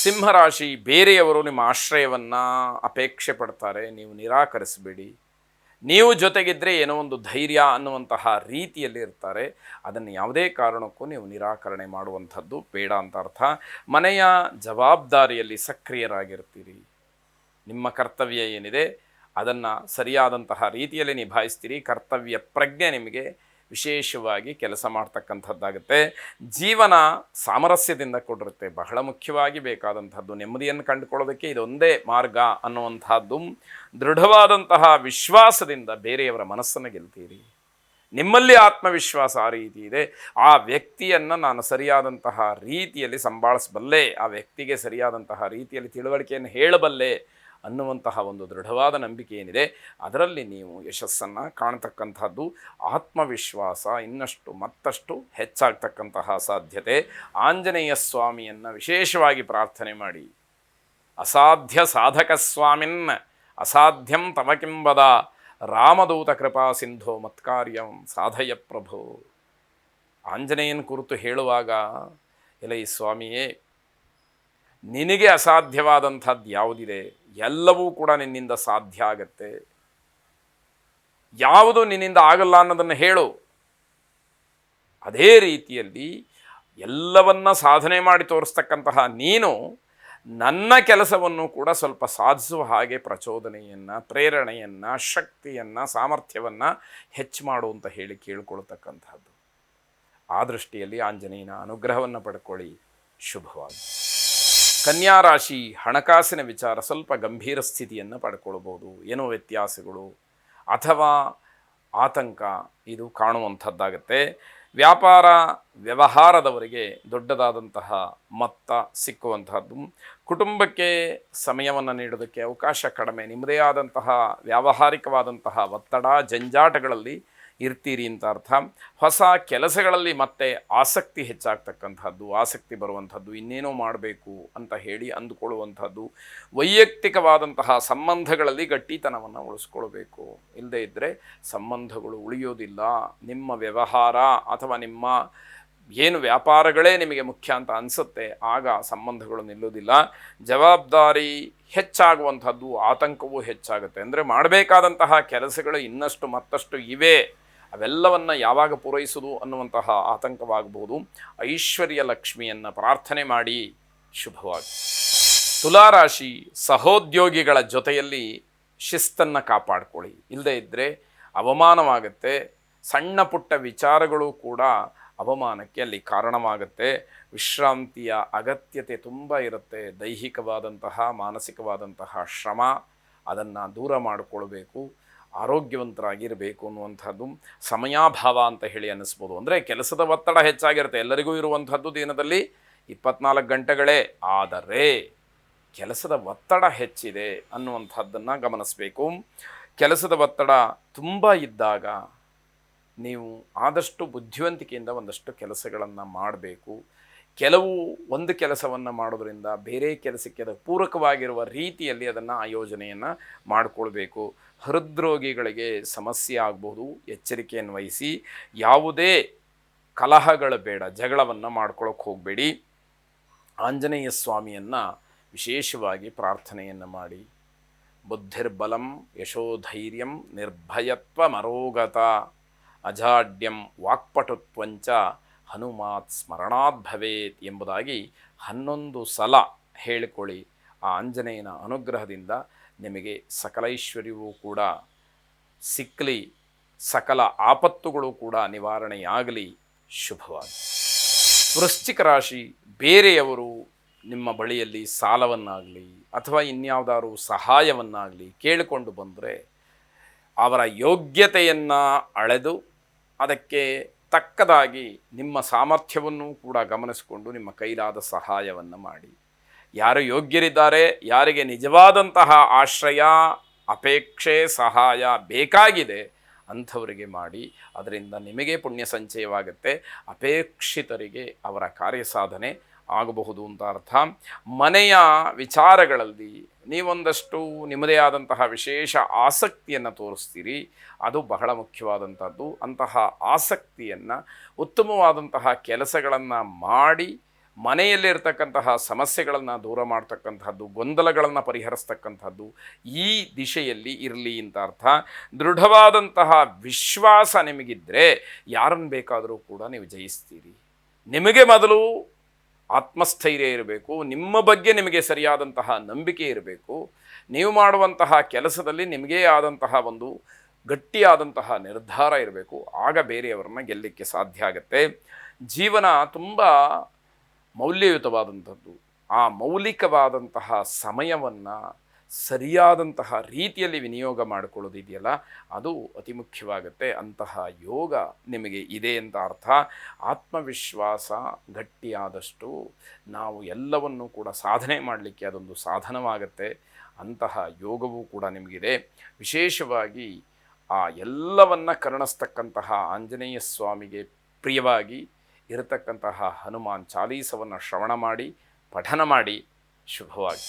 ಸಿಂಹರಾಶಿ, ಬೇರೆಯವರು ನಿಮ್ಮ ಆಶ್ರಯವನ್ನು ಅಪೇಕ್ಷೆ ಪಡ್ತಾರೆ, ನೀವು ನಿರಾಕರಿಸಬೇಡಿ. ನೀವು ಜೊತೆಗಿದ್ದರೆ ಏನೋ ಒಂದು ಧೈರ್ಯ ಅನ್ನುವಂತಹ ರೀತಿಯಲ್ಲಿ ಇರ್ತಾರೆ. ಅದನ್ನು ಯಾವುದೇ ಕಾರಣಕ್ಕೂ ನೀವು ನಿರಾಕರಣೆ ಮಾಡುವಂಥದ್ದು ಬೇಡ ಅಂತ ಅರ್ಥ. ಮನೆಯ ಜವಾಬ್ದಾರಿಯಲ್ಲಿ ಸಕ್ರಿಯರಾಗಿರ್ತೀರಿ. ನಿಮ್ಮ ಕರ್ತವ್ಯ ಏನಿದೆ ಅದನ್ನು ಸರಿಯಾದಂತಹ ರೀತಿಯಲ್ಲಿ ನಿಭಾಯಿಸ್ತೀರಿ. ಕರ್ತವ್ಯ ಪ್ರಜ್ಞೆ ನಿಮಗೆ ವಿಶೇಷವಾಗಿ ಕೆಲಸ ಮಾಡ್ತಕ್ಕಂಥದ್ದಾಗುತ್ತೆ. ಜೀವನ ಸಾಮರಸ್ಯದಿಂದ ಕೂಡಿರುತ್ತೆ. ಬಹಳ ಮುಖ್ಯವಾಗಿ ಬೇಕಾದಂಥದ್ದು ನೆಮ್ಮದಿಯನ್ನು ಕಂಡುಕೊಳ್ಳೋದಕ್ಕೆ ಇದೊಂದೇ ಮಾರ್ಗ ಅನ್ನುವಂಥದ್ದು ದೃಢವಾದಂತಹ ವಿಶ್ವಾಸದಿಂದ ಬೇರೆಯವರ ಮನಸ್ಸನ್ನು ಗೆಲ್ತೀರಿ. ನಿಮ್ಮಲ್ಲಿ ಆತ್ಮವಿಶ್ವಾಸ ಆ ರೀತಿ ಇದೆ, ಆ ವ್ಯಕ್ತಿಯನ್ನು ನಾನು ಸರಿಯಾದಂತಹ ರೀತಿಯಲ್ಲಿ ಸಂಭಾಳಿಸಬಲ್ಲೆ, ಆ ವ್ಯಕ್ತಿಗೆ ಸರಿಯಾದಂತಹ ರೀತಿಯಲ್ಲಿ ತಿಳುವಳಿಕೆಯನ್ನು ಹೇಳಬಲ್ಲೆ ಅನ್ನುವಂತಹ ಒಂದು ದೃಢವಾದ ನಂಬಿಕೆ ಏನಿದೆ ಅದರಲ್ಲಿ ನೀವು ಯಶಸ್ಸನ್ನು ಕಾಣತಕ್ಕಂಥದ್ದು. ಆತ್ಮವಿಶ್ವಾಸ ಇನ್ನಷ್ಟು ಮತ್ತಷ್ಟು ಹೆಚ್ಚಾಗ್ತಕ್ಕಂತಹ ಸಾಧ್ಯತೆ. ಆಂಜನೇಯ ಸ್ವಾಮಿಯನ್ನು ವಿಶೇಷವಾಗಿ ಪ್ರಾರ್ಥನೆ ಮಾಡಿ. ಅಸಾಧ್ಯ ಸಾಧಕ ಸ್ವಾಮಿನ್ ಅಸಾಧ್ಯಂ ತವ ಕಿಂಬದ ರಾಮದೂತ ಕೃಪಾ ಸಿಂಧೋ ಮತ್ಕಾರ್ಯಂ ಸಾಧಯ ಪ್ರಭೋ. ಆಂಜನೇಯನ ಕುರಿತು ಹೇಳುವಾಗ, ಎಲೈ ಸ್ವಾಮಿಯೇ, ನಿನಗೆ ಅಸಾಧ್ಯವಾದಂಥದ್ದು ಯಾವುದಿದೆ ಎಲ್ಲವೂ ಕೂಡ ನಿನ್ನಿಂದ ಸಾಧ್ಯ ಆಗತ್ತೆ. ಯಾವುದು ನಿನ್ನಿಂದ ಆಗಲ್ಲ ಅನ್ನೋದನ್ನು ಹೇಳು. ಅದೇ ರೀತಿಯಲ್ಲಿ ಎಲ್ಲವನ್ನ ಸಾಧನೆ ಮಾಡಿ ತೋರಿಸ್ತಕ್ಕಂತಹ ನೀನು ನನ್ನ ಕೆಲಸವನ್ನು ಕೂಡ ಸ್ವಲ್ಪ ಸಾಧಿಸುವ ಹಾಗೆ ಪ್ರಚೋದನೆಯನ್ನು, ಪ್ರೇರಣೆಯನ್ನು, ಶಕ್ತಿಯನ್ನು, ಸಾಮರ್ಥ್ಯವನ್ನು ಹೆಚ್ಚು ಮಾಡು ಅಂತ ಹೇಳಿ ಕೇಳಿಕೊಳ್ತಕ್ಕಂಥದ್ದು. ಆ ದೃಷ್ಟಿಯಲ್ಲಿ ಆಂಜನೇಯನ ಅನುಗ್ರಹವನ್ನು ಪಡ್ಕೊಳ್ಳಿ. ಶುಭವಾಗಿ. ಕನ್ಯಾ ರಾಶಿ, ಹಣಕಾಸಿನ ವಿಚಾರ ಸ್ವಲ್ಪ ಗಂಭೀರ ಸ್ಥಿತಿಯನ್ನು ಪಡ್ಕೊಳ್ಬೋದು. ಏನೋ ವ್ಯತ್ಯಾಸಗಳು ಅಥವಾ ಆತಂಕ ಇದು ಕಾಣುವಂಥದ್ದಾಗತ್ತೆ. ವ್ಯಾಪಾರ ವ್ಯವಹಾರದವರಿಗೆ ದೊಡ್ಡದಾದಂತಹ ಮೊತ್ತ ಸಿಕ್ಕುವಂತಹದ್ದು. ಕುಟುಂಬಕ್ಕೆ ಸಮಯವನ್ನು ನೀಡೋದಕ್ಕೆ ಅವಕಾಶ ಕಡಿಮೆ. ನಿಮ್ಮದೇ ಆದಂತಹ ವ್ಯಾವಹಾರಿಕವಾದಂತಹ ಒತ್ತಡ ಜಂಜಾಟಗಳಲ್ಲಿ ಇರ್ತೀರಿ ಅಂತ ಅರ್ಥ. ಹೊಸ ಕೆಲಸಗಳಲ್ಲಿ ಮತ್ತೆ ಆಸಕ್ತಿ ಹೆಚ್ಚಾಗ್ತಕ್ಕಂಥದ್ದು, ಆಸಕ್ತಿ ಬರುವಂಥದ್ದು, ಇನ್ನೇನೋ ಮಾಡಬೇಕು ಅಂತ ಹೇಳಿ ಅಂದುಕೊಳ್ಳುವಂಥದ್ದು. ವೈಯಕ್ತಿಕವಾದಂತಹ ಸಂಬಂಧಗಳಲ್ಲಿ ಗಟ್ಟಿತನವನ್ನು ಉಳಿಸ್ಕೊಳ್ಬೇಕು. ಇಲ್ಲದೇ ಇದ್ದರೆ ಸಂಬಂಧಗಳು ಉಳಿಯೋದಿಲ್ಲ. ನಿಮ್ಮ ವ್ಯವಹಾರ ಅಥವಾ ನಿಮ್ಮ ಏನು ವ್ಯಾಪಾರಗಳೇ ನಿಮಗೆ ಮುಖ್ಯ ಅಂತ ಅನಿಸುತ್ತೆ, ಆಗ ಸಂಬಂಧಗಳು ನಿಲ್ಲೋದಿಲ್ಲ. ಜವಾಬ್ದಾರಿ ಹೆಚ್ಚಾಗುವಂಥದ್ದು, ಆತಂಕವೂ ಹೆಚ್ಚಾಗುತ್ತೆ. ಅಂದರೆ ಮಾಡಬೇಕಾದಂತಹ ಕೆಲಸಗಳು ಇನ್ನಷ್ಟು ಮತ್ತಷ್ಟು ಇವೆ, ಅವೆಲ್ಲವನ್ನು ಯಾವಾಗ ಪೂರೈಸೋದು ಅನ್ನುವಂತಹ ಆತಂಕವಾಗಬಹುದು. ಐಶ್ವರ್ಯ ಲಕ್ಷ್ಮಿಯನ್ನು ಪ್ರಾರ್ಥನೆ ಮಾಡಿ. ಶುಭವಾಗಿ. ತುಲಾರಾಶಿ, ಸಹೋದ್ಯೋಗಿಗಳ ಜೊತೆಯಲ್ಲಿ ಶಿಸ್ತನ್ನು ಕಾಪಾಡಿಕೊಳ್ಳಿ. ಇಲ್ಲದೇ ಇದ್ದರೆ ಅವಮಾನವಾಗುತ್ತೆ. ಸಣ್ಣ ಪುಟ್ಟ ವಿಚಾರಗಳು ಕೂಡ ಅವಮಾನಕ್ಕೆ ಅಲ್ಲಿ ಕಾರಣವಾಗುತ್ತೆ. ವಿಶ್ರಾಂತಿಯ ಅಗತ್ಯತೆ ತುಂಬ ಇರುತ್ತೆ. ದೈಹಿಕವಾದಂತಹ ಮಾನಸಿಕವಾದಂತಹ ಶ್ರಮ ಅದನ್ನು ದೂರ ಮಾಡಿಕೊಳ್ಬೇಕು. ಆರೋಗ್ಯವಂತರಾಗಿರಬೇಕು ಅನ್ನುವಂಥದ್ದು ಸಮಯಾಭಾವ ಅಂತ ಹೇಳಿ ಅನ್ನಿಸ್ಬೋದು. ಅಂದರೆ ಕೆಲಸದ ಒತ್ತಡ ಹೆಚ್ಚಾಗಿರುತ್ತೆ. ಎಲ್ಲರಿಗೂ ಇರುವಂಥದ್ದು ದಿನದಲ್ಲಿ 24 ಗಂಟೆಗಳೇ. ಆದರೆ ಕೆಲಸದ ಒತ್ತಡ ಹೆಚ್ಚಿದೆ ಅನ್ನುವಂಥದ್ದನ್ನು ಗಮನಿಸಬೇಕು. ಕೆಲಸದ ಒತ್ತಡ ತುಂಬ ಇದ್ದಾಗ ನೀವು ಆದಷ್ಟು ಬುದ್ಧಿವಂತಿಕೆಯಿಂದ ಒಂದಷ್ಟು ಕೆಲಸಗಳನ್ನು ಮಾಡಬೇಕು. ಒಂದು ಕೆಲಸವನ್ನು ಮಾಡೋದರಿಂದ ಬೇರೆ ಕೆಲಸಕ್ಕೆ ಅದು ಪೂರಕವಾಗಿರುವ ರೀತಿಯಲ್ಲಿ ಅದನ್ನು ಆಯೋಜನೆಯನ್ನು ಮಾಡಿಕೊಳ್ಬೇಕು. ಹೃದ್ರೋಗಿಗಳಿಗೆ ಸಮಸ್ಯೆ ಆಗಬಹುದು, ಎಚ್ಚರಿಕೆಯನ್ನು ವಹಿಸಿ. ಯಾವುದೇ ಕಲಹಗಳು ಬೇಡ, ಜಗಳವನ್ನು ಮಾಡ್ಕೊಳ್ಳೋಕೆ ಹೋಗಬೇಡಿ. ಆಂಜನೇಯ ಸ್ವಾಮಿಯನ್ನು ವಿಶೇಷವಾಗಿ ಪ್ರಾರ್ಥನೆಯನ್ನು ಮಾಡಿ. ಬುದ್ಧಿರ್ಬಲಂ ಯಶೋಧೈರ್ಯಂ ನಿರ್ಭಯತ್ವ ಮರೋಗತ ಅಜಾಡ್ಯಂ ವಾಕ್ಪಟುತ್ವಂಚ ಹನುಮಾತ್ ಸ್ಮರಣಾತ್ ಭವೇತ್ ಎಂಬುದಾಗಿ 11 ಸಲ ಹೇಳಿಕೊಳ್ಳಿ. ಆ ಆಂಜನೇಯನ ಅನುಗ್ರಹದಿಂದ ನಿಮಗೆ ಸಕಲ ಐಶ್ವರ್ಯವೂ ಕೂಡ ಸಿಕ್ಕಲಿ, ಸಕಲ ಆಪತ್ತುಗಳು ಕೂಡ ನಿವಾರಣೆಯಾಗಲಿ. ಶುಭವಾಗಿ. ವೃಶ್ಚಿಕ ರಾಶಿ, ಬೇರೆಯವರು ನಿಮ್ಮ ಬಳಿಯಲ್ಲಿ ಸಾಲವನ್ನಾಗಲಿ ಅಥವಾ ಇನ್ಯಾವುದಾದ್ರು ಸಹಾಯವನ್ನಾಗಲಿ ಕೇಳಿಕೊಂಡು ಬಂದರೆ ಅವರ ಯೋಗ್ಯತೆಯನ್ನು ಅಳೆದು ಅದಕ್ಕೆ ತಕ್ಕದಾಗಿ ನಿಮ್ಮ ಸಾಮರ್ಥ್ಯವನ್ನು ಕೂಡ ಗಮನಿಸಿಕೊಂಡು ನಿಮ್ಮ ಕೈಲಾದ ಸಹಾಯವನ್ನು ಮಾಡಿ. ಯಾರು ಯೋಗ್ಯರಿದ್ದಾರೆ, ಯಾರಿಗೆ ನಿಜವಾದಂತಹ ಆಶ್ರಯ, ಅಪೇಕ್ಷೆ, ಸಹಾಯ ಬೇಕಾಗಿದೆ ಅಂಥವರಿಗೆ ಮಾಡಿ. ಅದರಿಂದ ನಿಮಗೆ ಪುಣ್ಯ ಸಂಚಯವಾಗುತ್ತೆ. ಅಪೇಕ್ಷಿತರಿಗೆ ಅವರ ಕಾರ್ಯಸಾಧನೆ ಆಗಬಹುದು ಅಂತ ಅರ್ಥ. ಮನೆಯ ವಿಚಾರಗಳಲ್ಲಿ ನೀವೊಂದಷ್ಟು ನಿಮ್ಮದೇ ಆದಂತಹ ವಿಶೇಷ ಆಸಕ್ತಿಯನ್ನು ತೋರಿಸ್ತೀರಿ. ಅದು ಬಹಳ ಮುಖ್ಯವಾದಂಥದ್ದು. ಅಂತಹ ಆಸಕ್ತಿಯನ್ನು, ಉತ್ತಮವಾದಂತಹ ಕೆಲಸಗಳನ್ನು ಮಾಡಿ ಮನೆಯಲ್ಲಿರ್ತಕ್ಕಂತಹ ಸಮಸ್ಯೆಗಳನ್ನು ದೂರ ಮಾಡ್ತಕ್ಕಂಥದ್ದು, ಗೊಂದಲಗಳನ್ನು ಪರಿಹರಿಸ್ತಕ್ಕಂಥದ್ದು ಈ ದಿಶೆಯಲ್ಲಿ ಇರಲಿ ಅಂತ ಅರ್ಥ. ದೃಢವಾದಂತಹ ವಿಶ್ವಾಸ ನಿಮಗಿದ್ದರೆ ಯಾರನ್ನು ಬೇಕಾದರೂ ಕೂಡ ನೀವು ಜಯಿಸ್ತೀರಿ. ನಿಮಗೆ ಮೊದಲು ಆತ್ಮಸ್ಥೈರ್ಯ ಇರಬೇಕು, ನಿಮ್ಮ ಬಗ್ಗೆ ನಿಮಗೆ ಸರಿಯಾದಂತಹ ನಂಬಿಕೆ ಇರಬೇಕು, ನೀವು ಮಾಡುವಂತಹ ಕೆಲಸದಲ್ಲಿ ನಿಮಗೇ ಆದಂತಹ ಒಂದು ಗಟ್ಟಿಯಾದಂತಹ ನಿರ್ಧಾರ ಇರಬೇಕು. ಆಗ ಬೇರೆಯವರನ್ನ ಗೆಲ್ಲಲಿಕ್ಕೆ ಸಾಧ್ಯ ಆಗುತ್ತೆ. ಜೀವನ ತುಂಬ ಮೌಲ್ಯಯುತವಾದಂಥದ್ದು. ಆ ಮೌಲಿಕವಾದಂತಹ ಸಮಯವನ್ನು ಸರಿಯಾದಂತಹ ರೀತಿಯಲ್ಲಿ ವಿನಿಯೋಗ ಮಾಡಿಕೊಳ್ಳೋದಿದೆಯಲ್ಲ, ಅದು ಅತಿ ಮುಖ್ಯವಾಗುತ್ತೆ. ಅಂತಹ ಯೋಗ ನಿಮಗೆ ಇದೆ ಅಂತ ಅರ್ಥ. ಆತ್ಮವಿಶ್ವಾಸ ಗಟ್ಟಿಯಾದಷ್ಟು ನಾವು ಎಲ್ಲವನ್ನೂ ಕೂಡ ಸಾಧನೆ ಮಾಡಲಿಕ್ಕೆ ಅದೊಂದು ಸಾಧನವಾಗುತ್ತೆ. ಅಂತಹ ಯೋಗವೂ ಕೂಡ ನಿಮಗಿದೆ. ವಿಶೇಷವಾಗಿ ಆ ಎಲ್ಲವನ್ನ ಕರುಣಿಸ್ತಕ್ಕಂತಹ ಆಂಜನೇಯ ಸ್ವಾಮಿಗೆ ಪ್ರಿಯವಾಗಿ ಇರತಕ್ಕಂತಹ ಹನುಮಾನ್ ಚಾಲೀಸವನ್ನು ಶ್ರವಣ ಮಾಡಿ, ಪಠನ ಮಾಡಿ. ಶುಭವಾಗಿ.